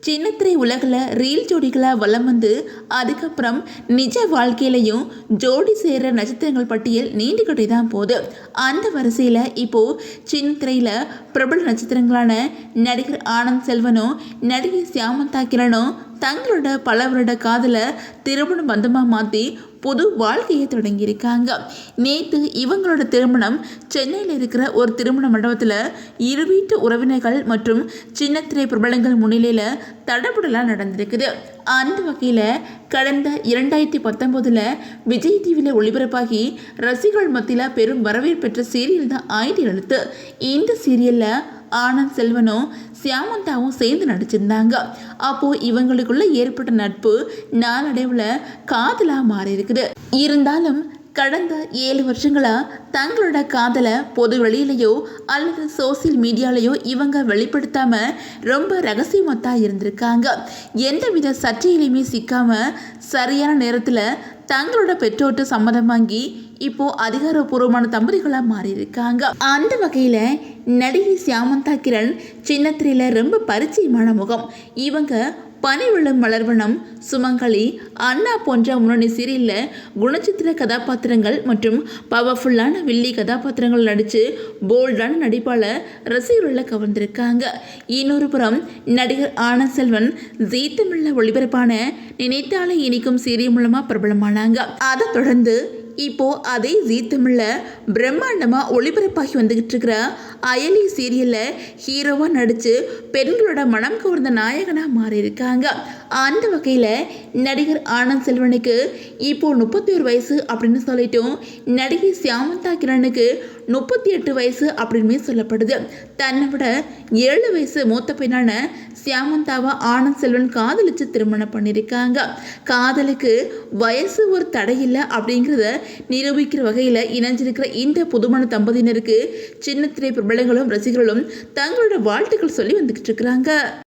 சின்னத்திரை உலகில் ரீல் ஜோடிகளாக வலம் வந்து அதுக்கப்புறம் நிஜ வாழ்க்கையிலையும் ஜோடி சேர்கிற நட்சத்திரங்கள் பட்டியல் நீண்டுகிட்டே தான் போகுது. அந்த வரிசையில் இப்போது சின்னத்திரையில் பிரபல நட்சத்திரங்களான நடிகர் ஆனந்த் செல்வனும் நடிகை சியாமந்தா கிரணும் தங்களோட பல வருட காதலை திருமண பந்தமாக மாற்றி புது வாழ்க்கையை தொடங்கியிருக்காங்க. நேற்று இவங்களோட திருமணம் சென்னையில் இருக்கிற ஒரு திருமண மண்டபத்தில் இரு வீட்டு உறவினர்கள் மற்றும் சின்னத்திரை பிரபலங்கள் முன்னிலையில் தடபுடலாக நடந்திருக்குது. அந்த வகையில் கடந்த 2019 விஜய் டிவியில் ஒளிபரப்பாகி ரசிகர்கள் மத்தியில் பெரும் வரவேற்பு பெற்ற சீரியல் தான் ஆயிரத்தி எழுத்து. இந்த சீரியலில் ஆனந்த் செல்வனும் சியாமந்தாவும் சேர்ந்து நடிச்சிருந்தாங்க. அப்போது இவங்களுக்குள்ள ஏற்பட்ட நட்பு நாளடைவில் காதலாக மாறி இருக்குது. இருந்தாலும் கடந்த 7 வருஷங்களாக தங்களோட காதலை பொது வெளியிலையோ அல்லது சோசியல் மீடியாலேயோ இவங்க வெளிப்படுத்தாமல் ரொம்ப ரகசியமாக தான் இருந்திருக்காங்க. எந்தவித சர்ச்சையிலையுமே சிக்காமல் சரியான நேரத்தில் தங்களோட பெற்றோர்கிட்ட சம்மதம் வாங்கி இப்போது அதிகாரப்பூர்வமான தம்பதிகளாக மாறியிருக்காங்க. அந்த வகையில் நடிகை சியாமந்தா கிரண் சின்னத்திரையில் ரொம்ப பரிச்சயமான முகம். இவங்க பனிவிழும் மலர்வனம், சுமங்கலி, அண்ணா போன்ற முன்னணி சீரியலில் குணச்சித்திர கதாபாத்திரங்கள் மற்றும் பவர்ஃபுல்லான வில்லி கதாபாத்திரங்கள் நடித்து போல்டான நடிப்பால் ரசிகர்களை கவர்ந்திருக்காங்க. இன்னொரு புறம் நடிகர் ஆனந்த் செல்வன் ஜீ தமிழில் ஒளிபரப்பான நினைத்தாலே இனிக்கும் சீரியல் மூலமாக பிரபலமானாங்க. அதை தொடர்ந்து இப்போது அதே ஜீ தமிழில் பிரம்மாண்டமாக ஒளிபரப்பாகி வந்துக்கிட்டு இருக்கிற அயலி சீரியலில் ஹீரோவாக நடித்து பெண்களோட மனம் கவர்ந்த நாயகனாக மாறியிருக்காங்க. அந்த வகையில் நடிகர் ஆனந்த் செல்வனுக்கு இப்போது 31 வயசு அப்படின்னு சொல்லிட்டும் நடிகை சியாமந்தா கிரணுக்கு 38 வயசு அப்படின்னு சொல்லப்படுது. தன்னை விட 7 வயசு மூத்த பெண்ணான சியாமந்தாவை ஆனந்த் செல்வன் காதலிச்சு திருமணம் பண்ணியிருக்காங்க. காதலுக்கு வயசு ஒரு தடையில்லை அப்படிங்கிறத நிரூபிக்கிற வகையில் இணைஞ்சிருக்கிற இந்த புதுமண தம்பதியினருக்கு சின்னத்திரை பிரபலங்களும் ரசிகர்களும் தங்களோட வாழ்த்துக்கள் சொல்லி வந்துக்கிட்டு இருக்கிறாங்க.